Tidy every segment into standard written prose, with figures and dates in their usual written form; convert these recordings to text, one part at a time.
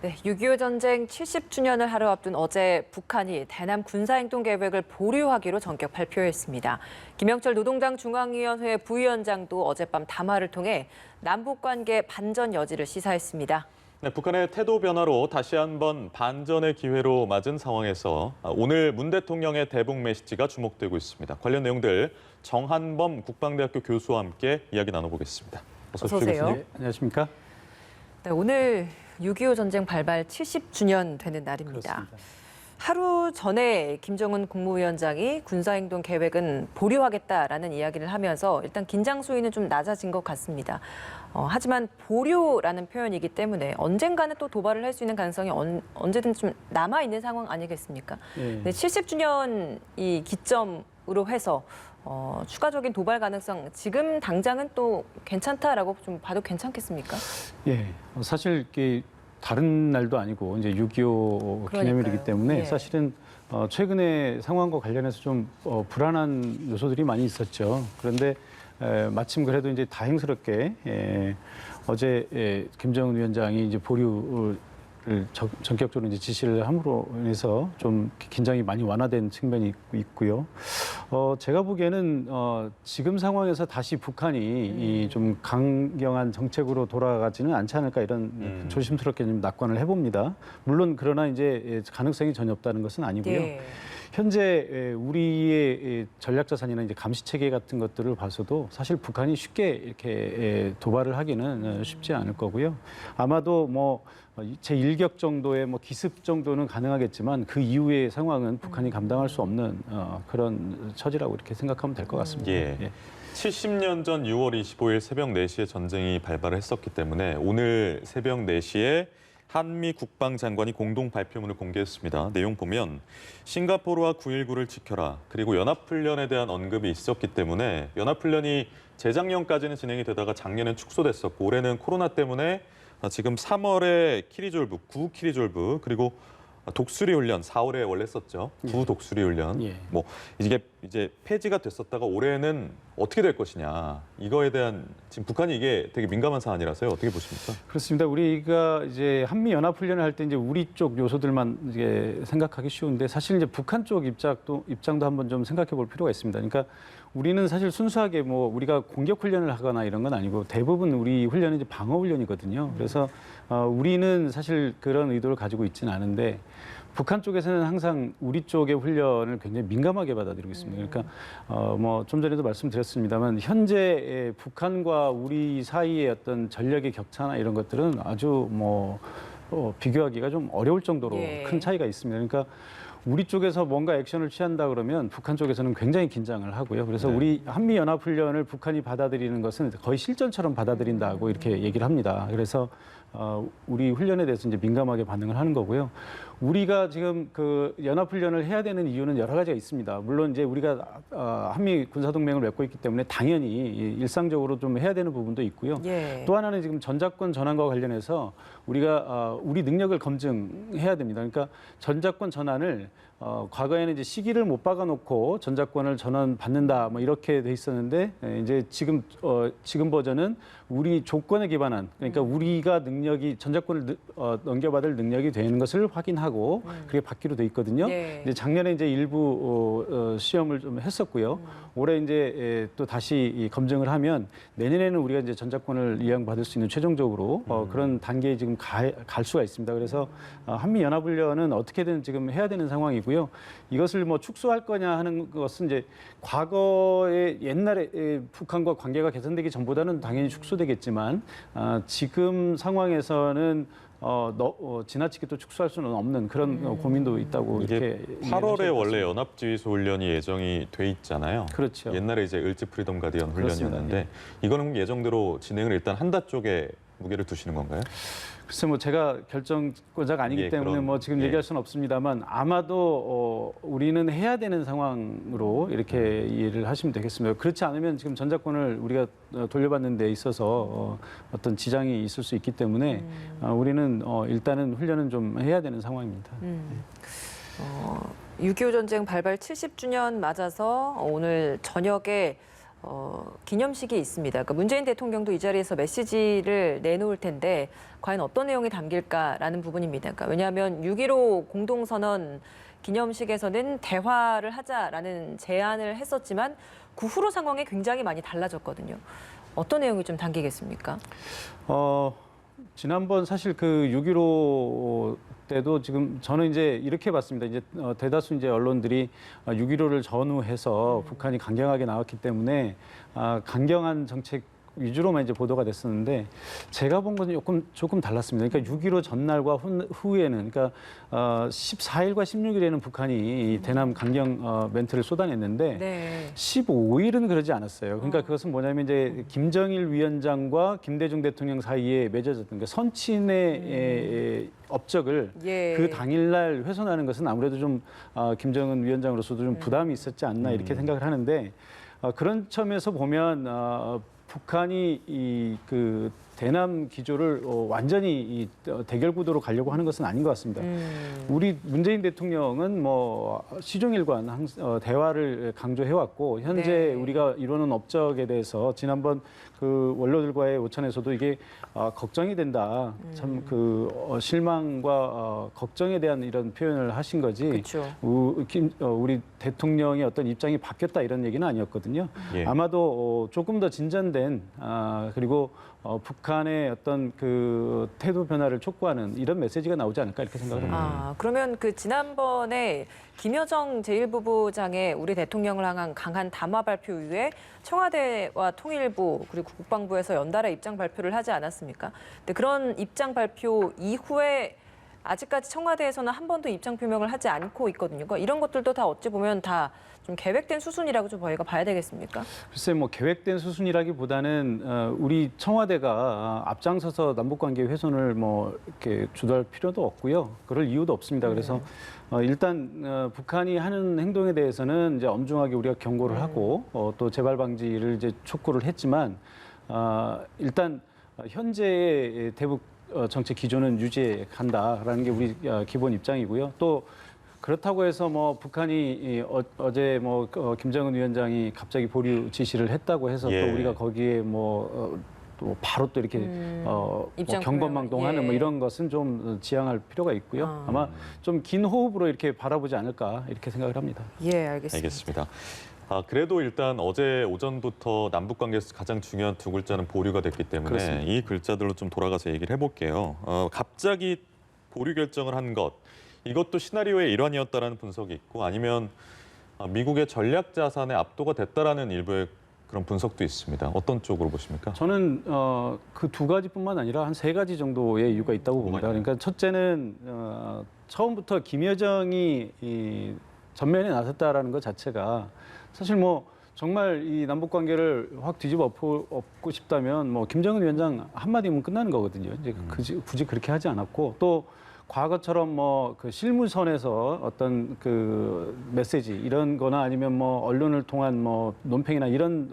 네, 6.25 전쟁 70주년을 하루 앞둔 어제 북한이 대남 군사행동 계획을 보류하기로 전격 발표했습니다. 김영철 노동당 중앙위원회 부위원장도 어젯밤 담화를 통해 남북관계 반전 여지를 시사했습니다. 네, 북한의 태도 변화로 다시 한번 반전의 기회로 맞은 상황에서 오늘 문 대통령의 대북 메시지가 주목되고 있습니다. 관련 내용들 정한범 국방대학교 교수와 함께 이야기 나눠보겠습니다. 어서 오세요. 네, 안녕하십니까? 네, 오늘 6.25 전쟁 발발 70주년 되는 날입니다. 그렇습니다. 하루 전에 김정은 국무위원장이 군사행동 계획은 보류하겠다라는 이야기를 하면서 일단 긴장 수위는 좀 낮아진 것 같습니다. 하지만 보류라는 표현이기 때문에 언젠가는 또 도발을 할 수 있는 가능성이 언제든 좀 남아있는 상황 아니겠습니까? 네. 70주년 이 기점으로 해서 추가적인 도발 가능성 지금 당장은 또 괜찮다라고 좀 봐도 괜찮겠습니까? 예, 사실 이게 다른 날도 아니고 이제 6.25 기념일이기 때문에 예. 사실은 최근의 상황과 관련해서 좀 불안한 요소들이 많이 있었죠. 그런데 마침 그래도 이제 다행스럽게 어제 김정은 위원장이 이제 보류를 전격적으로 이제 지시를 함으로 인해서 좀 긴장이 많이 완화된 측면이 있고요. 제가 보기에는 지금 상황에서 다시 북한이 좀 강경한 정책으로 돌아가지는 않지 않을까 이런 조심스럽게 좀 낙관을 해봅니다. 물론 그러나 이제 가능성이 전혀 없다는 것은 아니고요. 네. 현재 우리의 전략 자산이나 이제 감시 체계 같은 것들을 봐서도 사실 북한이 쉽게 이렇게 도발을 하기는 쉽지 않을 거고요. 아마도 뭐 제1격 정도의 뭐 기습 정도는 가능하겠지만 그 이후의 상황은 북한이 감당할 수 없는 그런 처지라고 이렇게 생각하면 될 것 같습니다. 예. 70년 전 6월 25일 새벽 4시에 전쟁이 발발을 했었기 때문에 오늘 새벽 4시에 한미 국방장관이 공동 발표문을 공개했습니다. 내용 보면 싱가포르와 9.19를 지켜라. 그리고 연합훈련에 대한 언급이 있었기 때문에 연합훈련이 재작년까지는 진행이 되다가 작년엔 축소됐었고 올해는 코로나 때문에 지금 3월에 키리졸브, 구 키리졸브 그리고 독수리 훈련 4월에 원래 했었죠. 구 독수리 훈련. 예. 뭐 이게 이제 폐지가 됐었다가 올해는 어떻게 될 것이냐. 이거에 대한 지금 북한이 이게 되게 민감한 사안이라서요. 어떻게 보십니까? 그렇습니다. 우리가 이제 한미 연합 훈련을 할 때 이제 우리 쪽 요소들만 이제 생각하기 쉬운데 사실 이제 북한 쪽 입장도 한번 좀 생각해 볼 필요가 있습니다. 그러니까 우리는 사실 순수하게 뭐 우리가 공격 훈련을 하거나 이런 건 아니고 대부분 우리 훈련은 이제 방어 훈련이거든요. 그래서 우리는 사실 그런 의도를 가지고 있지는 않은데 북한 쪽에서는 항상 우리 쪽의 훈련을 굉장히 민감하게 받아들이고 있습니다. 그러니까 뭐 좀 전에도 말씀드렸습니다만 현재 북한과 우리 사이의 어떤 전력의 격차나 이런 것들은 아주 뭐 비교하기가 좀 어려울 정도로 예. 큰 차이가 있습니다. 그러니까 우리 쪽에서 뭔가 액션을 취한다 그러면 북한 쪽에서는 굉장히 긴장을 하고요. 그래서 우리 한미 연합 훈련을 북한이 받아들이는 것은 거의 실전처럼 받아들인다고 이렇게 얘기를 합니다. 그래서 우리 훈련에 대해서 이제 민감하게 반응을 하는 거고요. 우리가 지금 그 연합 훈련을 해야 되는 이유는 여러 가지가 있습니다. 물론 이제 우리가 한미 군사 동맹을 맺고 있기 때문에 당연히 일상적으로 좀 해야 되는 부분도 있고요. 예. 또 하나는 지금 전작권 전환과 관련해서 우리가 우리 능력을 검증해야 됩니다. 그러니까 전작권 전환을 과거에는 이제 시기를 못 박아놓고 전작권을 전환 받는다 뭐 이렇게 돼 있었는데 이제 지금 버전은 우리 조건에 기반한 그러니까 우리가 능력이 전작권을 넘겨받을 능력이 되는 것을 확인하고 그게 받기로 돼 있거든요. 네. 이제 작년에 이제 일부 시험을 좀 했었고요. 올해 이제 또 다시 검증을 하면 내년에는 우리가 이제 전작권을 이양받을 수 있는 최종적으로 그런 단계에 지금 갈 수가 있습니다. 그래서 한미 연합훈련은 어떻게든 지금 해야 되는 상황이고요. 이것을 뭐 축소할 거냐 하는 것은 이제 과거에 옛날에 북한과 관계가 개선되기 전보다는 당연히 축소되겠지만 지금 상황에서는 지나치게 또 축소할 수는 없는 그런 고민도 있다고 이게 이렇게 8월에 원래 연합지휘소 훈련이 예정이 돼 있잖아요. 그렇죠. 옛날에 이제 을지 프리덤 가디언 그렇습니다. 훈련이었는데 이거는 예정대로 진행을 일단 한다 쪽에 무게를 두시는 건가요? 글쎄 뭐 제가 결정권자가 아니기 예, 때문에 그럼, 뭐 지금 예. 얘기할 수는 없습니다만 아마도 우리는 해야 되는 상황으로 이렇게 이해를 하시면 되겠습니다. 그렇지 않으면 지금 전작권을 우리가 돌려받는 데 있어서 어떤 지장이 있을 수 있기 때문에 우리는 일단은 훈련은 좀 해야 되는 상황입니다. 6.25 전쟁 발발 70주년 맞아서 오늘 저녁에 기념식이 있습니다. 그러니까 문재인 대통령도 이 자리에서 메시지를 내놓을 텐데 과연 어떤 내용이 담길까라는 부분입니다. 그러니까 왜냐하면 6.15 공동선언 기념식에서는 대화를 하자라는 제안을 했었지만 그 후로 상황이 굉장히 많이 달라졌거든요. 어떤 내용이 좀 담기겠습니까? 지난번 사실 그 6.15 때도 지금 저는 이제 이렇게 봤습니다. 이제 대다수 이제 언론들이 6.15를 전후해서 북한이 강경하게 나왔기 때문에 강경한 정책 위주로만 이제 보도가 됐었는데 제가 본 건 조금 달랐습니다. 그러니까 6.15 전날과 후에는 그러니까 14일과 16일에는 북한이 이 대남 강경 멘트를 쏟아냈는데 네. 15일은 그러지 않았어요. 그러니까 그것은 뭐냐면 이제 김정일 위원장과 김대중 대통령 사이에 맺어졌던 그러니까 선친의 업적을 예. 그 당일날 훼손하는 것은 아무래도 좀 김정은 위원장으로서도 좀 부담이 있었지 않나 이렇게 생각을 하는데 그런 점에서 보면 북한이 그 대남 기조를 완전히 대결 구도로 가려고 하는 것은 아닌 것 같습니다. 우리 문재인 대통령은 뭐 시종일관 대화를 강조해왔고 현재 네. 우리가 이루는 업적에 대해서 지난번 그 원로들과의 오찬에서도 이게 걱정이 된다. 참 그 실망과 걱정에 대한 이런 표현을 하신 거지. 그렇죠. 우리 대통령의 어떤 입장이 바뀌었다 이런 얘기는 아니었거든요. 예. 아마도 조금 더 진전된 그리고 북한의 어떤 그 태도 변화를 촉구하는 이런 메시지가 나오지 않을까 이렇게 생각을 합니다. 그러면 그 지난번에 김여정 제1부부장의 우리 대통령을 향한 강한 담화 발표 이후에 청와대와 통일부 그리고 국방부에서 연달아 입장 발표를 하지 않았습니까? 근데 그런 입장 발표 이후에 아직까지 청와대에서는 한 번도 입장 표명을 하지 않고 있거든요. 그러니까 이런 것들도 다 어찌 보면 다 좀 계획된 수순이라고 좀 저희가 봐야 되겠습니까? 글쎄 뭐 계획된 수순이라기보다는 우리 청와대가 앞장서서 남북관계 훼손을 뭐 이렇게 주도할 필요도 없고요. 그럴 이유도 없습니다. 그래서 일단 북한이 하는 행동에 대해서는 이제 엄중하게 우리가 경고를 하고 또 재발 방지를 이제 촉구를 했지만 일단 현재의 대북 정책 기조는 유지해 간다라는 게 우리 기본 입장이고요. 또 그렇다고 해서 뭐 북한이 어제 뭐 김정은 위원장이 갑자기 보류 지시를 했다고 해서 예. 또 우리가 거기에 또 바로 또 이렇게 뭐 입장 경고망동하는 예. 뭐 이런 것은 좀 지양할 필요가 있고요. 아마 좀 긴 호흡으로 이렇게 바라보지 않을까 이렇게 생각을 합니다. 예, 알겠습니다. 알겠습니다. 그래도 일단 어제 오전부터 남북 관계에서 가장 중요한 두 글자는 보류가 됐기 때문에 그렇습니다. 이 글자들로 좀 돌아가서 얘기를 해볼게요. 갑자기 보류 결정을 한 것, 이것도 시나리오의 일환이었다라는 분석이 있고 아니면 미국의 전략 자산에 압도가 됐다라는 일부의 그런 분석도 있습니다. 어떤 쪽으로 보십니까? 저는 그 두 가지뿐만 아니라 한 세 가지 정도의 이유가 있다고 봅니다. 그러니까 첫째는 처음부터 김여정이 전면에 나섰다라는 것 자체가 사실 뭐 정말 이 남북 관계를 확 뒤집어 엎고 싶다면 뭐 김정은 위원장 한마디면 끝나는 거거든요. 이제 굳이 그렇게 하지 않았고 또 과거처럼 뭐 그 실무선에서 어떤 그 메시지 이런 거나 아니면 뭐 언론을 통한 뭐 논평이나 이런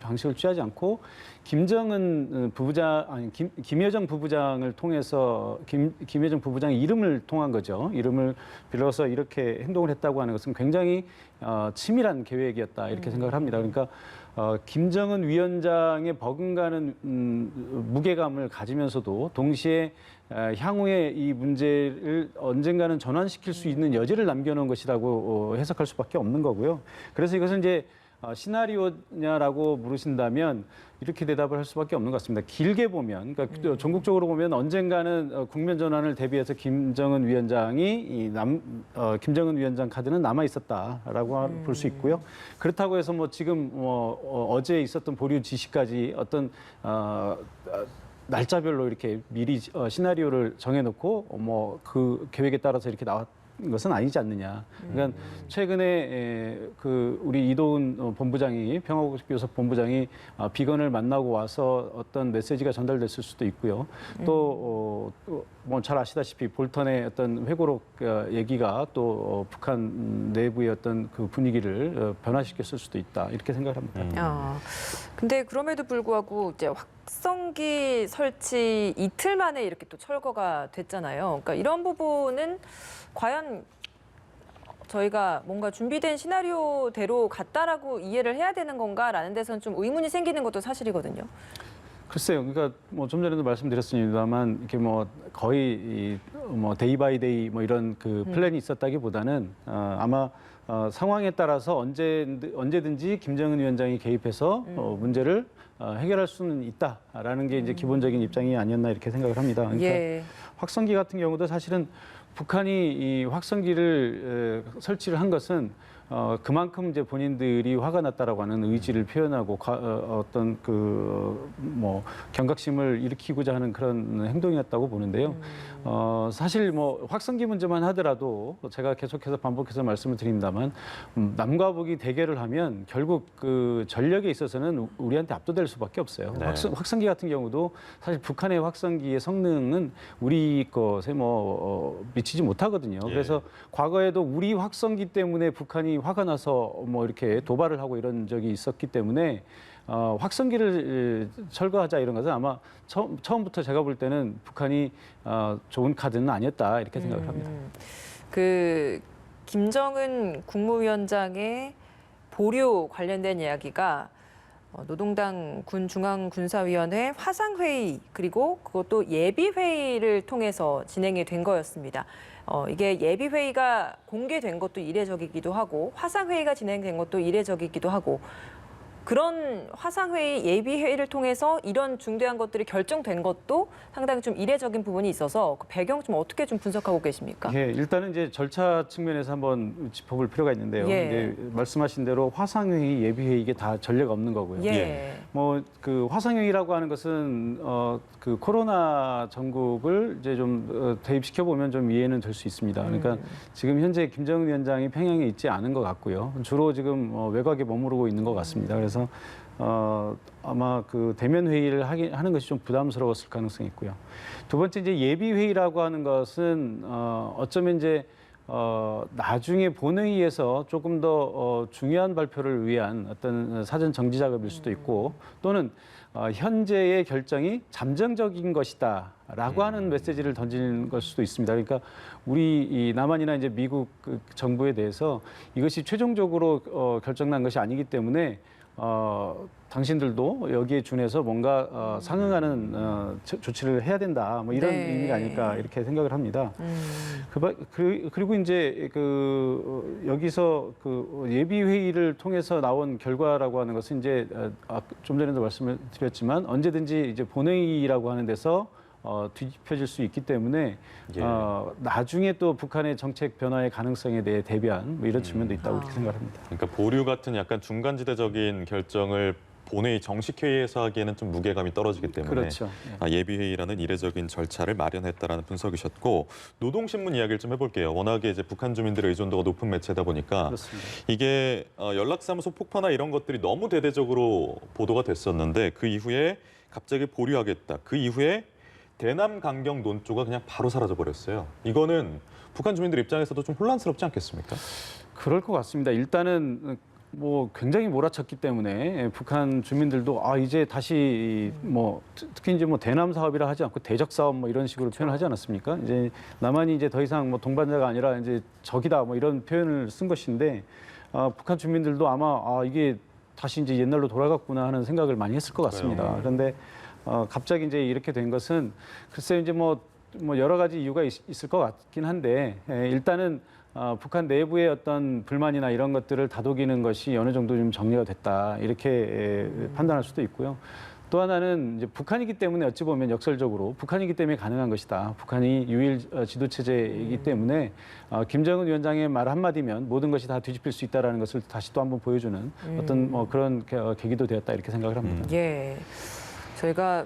방식을 취하지 않고 김정은 부부장 아니 김여정 부부장을 통해서 김여정 부부장의 이름을 통한 거죠. 이름을 빌어서 이렇게 행동을 했다고 하는 것은 굉장히 치밀한 계획이었다 이렇게 생각을 합니다. 그러니까 김정은 위원장의 버금가는 무게감을 가지면서도 동시에 향후에 이 문제를 언젠가는 전환시킬 수 있는 여지를 남겨놓은 것이라고 해석할 수밖에 없는 거고요. 그래서 이것은 이제 시나리오냐라고 물으신다면 이렇게 대답을 할 수밖에 없는 것 같습니다. 길게 보면, 그러니까 전국적으로 보면 언젠가는 국면 전환을 대비해서 김정은 위원장이 김정은 위원장 카드는 남아 있었다라고 볼 수 있고요. 그렇다고 해서 뭐 지금 어제 있었던 보류 지시까지 어떤 날짜별로 이렇게 미리 시나리오를 정해놓고 뭐 그 계획에 따라서 이렇게 나왔. 것은 아니지 않느냐. 그러니까 최근에 그 우리 이도훈 본부장이 평화교섭 본부장이 비건을 만나고 와서 어떤 메시지가 전달됐을 수도 있고요. 또 뭐 잘 아시다시피 볼턴의 어떤 회고록 얘기가 또 북한 내부의 어떤 그 분위기를 변화시켰을 수도 있다 이렇게 생각을 합니다. 근데 그럼에도 불구하고 이제 확성기 설치 이틀 만에 이렇게 또 철거가 됐잖아요. 그러니까 이런 부분은 과연 저희가 뭔가 준비된 시나리오대로 갔다라고 이해를 해야 되는 건가라는 데서는 좀 의문이 생기는 것도 사실이거든요. 글쎄요. 그러니까 뭐 좀 전에도 말씀드렸습니다만 이렇게 뭐 거의 뭐 데이 바이 데이 뭐 이런 그 플랜이 있었다기보다는 아마 상황에 따라서 언제든지 김정은 위원장이 개입해서 문제를 해결할 수는 있다라는 게 이제 기본적인 입장이 아니었나 이렇게 생각을 합니다. 그러니까 예. 확성기 같은 경우도 사실은 북한이 이 확성기를 설치를 한 것은 그만큼 이제 본인들이 화가 났다라고 하는 의지를 표현하고 어떤 그 뭐 경각심을 일으키고자 하는 그런 행동이었다고 보는데요. 사실 뭐 확성기 문제만 하더라도 제가 계속해서 반복해서 말씀을 드립니다만 남과 북이 대결을 하면 결국 그 전력에 있어서는 우리한테 압도될 수밖에 없어요. 네. 확성기 같은 경우도 사실 북한의 확성기의 성능은 우리 것에 미치지 못하거든요. 예. 그래서 과거에도 우리 확성기 때문에 북한이 화가 나서 뭐 이렇게 도발을 하고 이런 적이 있었기 때문에 확성기를 철거하자 이런 것은 아마 처음부터 제가 볼 때는 북한이 좋은 카드는 아니었다 이렇게 생각을 합니다. 그 김정은 국무위원장의 보류 관련된 이야기가 노동당 군중앙군사위원회 화상회의 그리고 그것도 예비회의를 통해서 진행이 된 거였습니다. 이게 예비회의가 공개된 것도 이례적이기도 하고 화상회의가 진행된 것도 이례적이기도 하고 그런 화상회의, 예비회의를 통해서 이런 중대한 것들이 결정된 것도 상당히 좀 이례적인 부분이 있어서 그 배경 좀 어떻게 좀 분석하고 계십니까? 예, 일단은 이제 절차 측면에서 한번 짚어볼 필요가 있는데요. 예. 이제 말씀하신 대로 화상회의, 예비회의 이게 다 전례가 없는 거고요. 예. 뭐 그 화상회의라고 하는 것은 그 코로나 전국을 이제 좀 대입시켜 보면 좀 이해는 될 수 있습니다. 그러니까 지금 현재 김정은 위원장이 평양에 있지 않은 것 같고요. 주로 지금 외곽에 머무르고 있는 것 같습니다. 그래서 아마 그 대면 회의를 하는 것이 좀 부담스러웠을 가능성이 있고요. 두 번째 이제 예비 회의라고 하는 것은 어쩌면 이제 나중에 본회의에서 조금 더 중요한 발표를 위한 어떤 사전 정지 작업일 수도 있고 또는 현재의 결정이 잠정적인 것이다라고 하는 메시지를 던지는 걸 수도 있습니다. 그러니까 우리 이 남한이나 이제 미국 그 정부에 대해서 이것이 최종적으로 결정난 것이 아니기 때문에 당신들도 여기에 준해서 뭔가 상응하는 조치를 해야 된다. 뭐 이런 네. 의미가 아닐까 이렇게 생각을 합니다. 그리고 이제 그 여기서 그 예비 회의를 통해서 나온 결과라고 하는 것은 이제 좀 전에도 말씀을 드렸지만 언제든지 이제 본회의라고 하는 데서 뒤집혀질 수 있기 때문에 예. 나중에 또 북한의 정책 변화의 가능성에 대해 대비한 뭐 이런 측면도 있다고 이렇게 생각합니다. 그러니까 보류 같은 약간 중간지대적인 결정을 본회의 정식 회의에서 하기에는 좀 무게감이 떨어지기 때문에 그렇죠. 예비회의라는 이례적인 절차를 마련했다라는 분석이셨고 노동신문 이야기를 좀 해볼게요. 워낙에 이제 북한 주민들의 의존도가 높은 매체다 보니까 그렇습니다. 이게 연락사무소 폭파나 이런 것들이 너무 대대적으로 보도가 됐었는데 그 이후에 갑자기 보류하겠다. 그 이후에 대남 강경 논조가 그냥 바로 사라져 버렸어요. 이거는 북한 주민들 입장에서도 좀 혼란스럽지 않겠습니까? 그럴 것 같습니다. 일단은 뭐 굉장히 몰아쳤기 때문에 북한 주민들도 이제 다시 뭐 특히 이제 뭐 대남 사업이라 하지 않고 대적 사업 뭐 이런 식으로 표현하지 않았습니까? 이제 남한이 이제 더 이상 뭐 동반자가 아니라 이제 적이다 뭐 이런 표현을 쓴 것인데 북한 주민들도 아마 이게 다시 이제 옛날로 돌아갔구나 하는 생각을 많이 했을 것 같습니다. 그런데 갑자기 이제 이렇게 된 것은 글쎄 이제 뭐 여러 가지 이유가 있을 것 같긴 한데 일단은 북한 내부의 어떤 불만이나 이런 것들을 다독이는 것이 어느 정도 좀 정리가 됐다 이렇게 판단할 수도 있고요. 또 하나는 이제 북한이기 때문에 어찌 보면 역설적으로 북한이기 때문에 가능한 것이다. 북한이 유일 지도 체제이기 때문에 김정은 위원장의 말 한마디면 모든 것이 다 뒤집힐 수 있다라는 것을 다시 또 한번 보여주는 어떤 뭐 그런 계기도 되었다 이렇게 생각을 합니다. 예. 저희가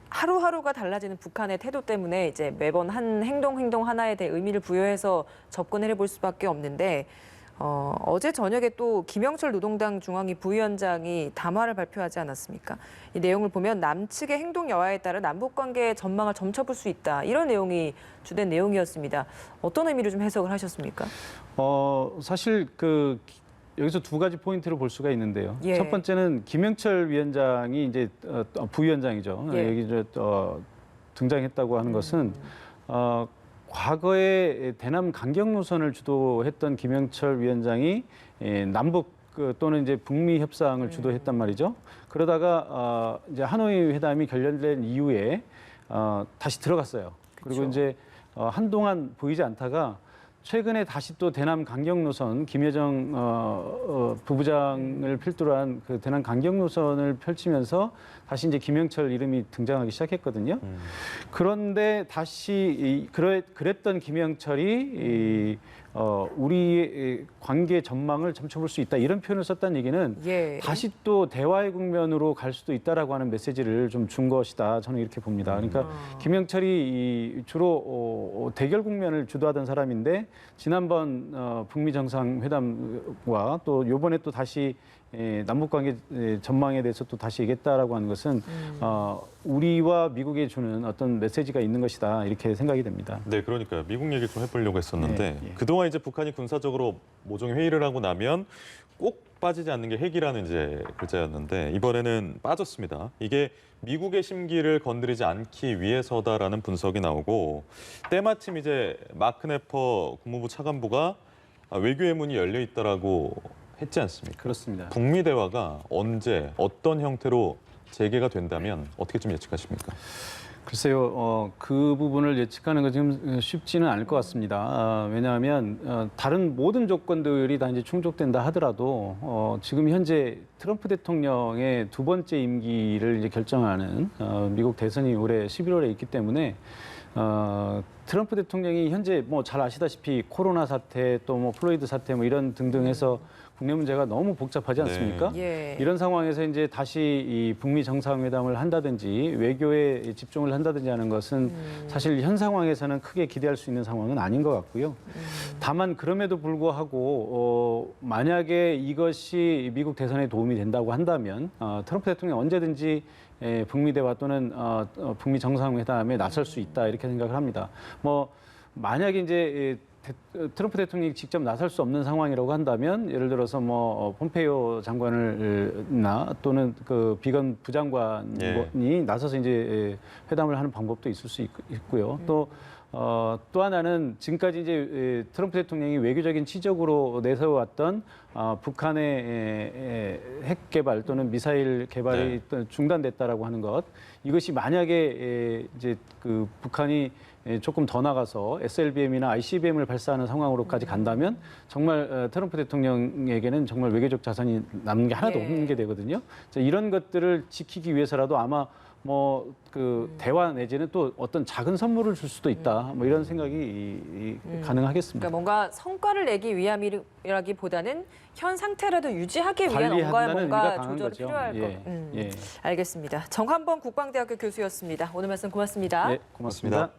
하루하루가 달라지는 북한의 태도 때문에 이제 매번 한 행동 하나에 대해 의미를 부여해서 접근을 해볼 수밖에 없는데 어제 저녁에 또 김영철 노동당 중앙위 부위원장이 담화를 발표하지 않았습니까? 이 내용을 보면 남측의 행동 여하에 따라 남북 관계의 전망을 점쳐볼 수 있다. 이런 내용이 주된 내용이었습니다. 어떤 의미로 좀 해석을 하셨습니까? 사실 여기서 두 가지 포인트를 볼 수가 있는데요. 예. 첫 번째는 김영철 위원장이 이제 부위원장이죠. 예. 여기 등장했다고 하는 것은 과거에 대남 강경 노선을 주도했던 김영철 위원장이 남북 또는 이제 북미 협상을 주도했단 말이죠. 그러다가 이제 하노이 회담이 결렬된 이후에 다시 들어갔어요. 그리고 그쵸. 이제 한동안 보이지 않다가 최근에 다시 또 대남 강경 노선 김여정 부부장을 필두로 한 그 대남 강경 노선을 펼치면서 다시 이제 김영철 이름이 등장하기 시작했거든요. 그런데 다시 그랬던 김영철이 우리의 관계 전망을 점쳐볼 수 있다 이런 표현을 썼다는 얘기는 예. 다시 또 대화의 국면으로 갈 수도 있다라고 하는 메시지를 좀 준 것이다 저는 이렇게 봅니다. 그러니까 김영철이 주로 대결 국면을 주도하던 사람인데 지난번 북미 정상회담과 또 이번에 또 다시 남북관계 전망에 대해서 또 다시 얘기했다라고 하는 것은 우리와 미국에 주는 어떤 메시지가 있는 것이다 이렇게 생각이 됩니다. 네, 그러니까요. 미국 얘기 좀 해보려고 했었는데 예. 그동안 이제 북한이 군사적으로 모종의 회의를 하고 나면 꼭 빠지지 않는 게 핵이라는 이제 글자였는데 이번에는 빠졌습니다. 이게 미국의 심기를 건드리지 않기 위해서다라는 분석이 나오고 때마침 이제 마크 네퍼 국무부 차관보가 외교의 문이 열려 있다라고 했지 않습니까? 그렇습니다. 북미 대화가 언제 어떤 형태로 재개가 된다면 어떻게 좀 예측하십니까? 글쎄요, 그 부분을 예측하는 거 지금 쉽지는 않을 것 같습니다. 왜냐하면 다른 모든 조건들이 다 이제 충족된다 하더라도 지금 현재 트럼프 대통령의 두 번째 임기를 이제 결정하는 미국 대선이 올해 11월에 있기 때문에 트럼프 대통령이 현재 뭐 잘 아시다시피 코로나 사태 또 뭐 플로이드 사태 뭐 이런 등등해서 국내 문제가 너무 복잡하지 않습니까? 예. 이런 상황에서 이제 다시 이 북미 정상회담을 한다든지 외교에 집중을 한다든지 하는 것은 사실 현 상황에서는 크게 기대할 수 있는 상황은 아닌 것 같고요. 다만 그럼에도 불구하고 만약에 이것이 미국 대선에 도움이 된다고 한다면 트럼프 대통령이 언제든지 북미 대화 또는 북미 정상회담에 나설 수 있다 이렇게 생각을 합니다. 뭐 만약에 이제 트럼프 대통령이 직접 나설 수 없는 상황이라고 한다면 예를 들어서 뭐 폼페이오 장관을나 또는 그 비건 부장관이 예. 나서서 이제 회담을 하는 방법도 있을 수 있고요. 또 하나는 지금까지 이제 트럼프 대통령이 외교적인 치적으로 내세워왔던 북한의 핵 개발 또는 미사일 개발이 중단됐다라고 하는 것 이것이 만약에 이제 그 북한이 조금 더 나가서 SLBM이나 ICBM을 발사하는 상황으로까지 간다면 정말 트럼프 대통령에게는 정말 외교적 자산이 남는 게 하나도 없는 게 되거든요. 이런 것들을 지키기 위해서라도 아마 뭐 그 대화 내지는 또 어떤 작은 선물을 줄 수도 있다. 뭐 이런 생각이 가능하겠습니다. 그러니까 뭔가 성과를 내기 위함이라기보다는 현 상태라도 유지하기 위한 관리한다는 뭔가 의미가 강한 조절이 거죠. 필요할 것. 예. 알겠습니다. 정한범 국방대학교 교수였습니다. 오늘 말씀 고맙습니다. 네, 고맙습니다.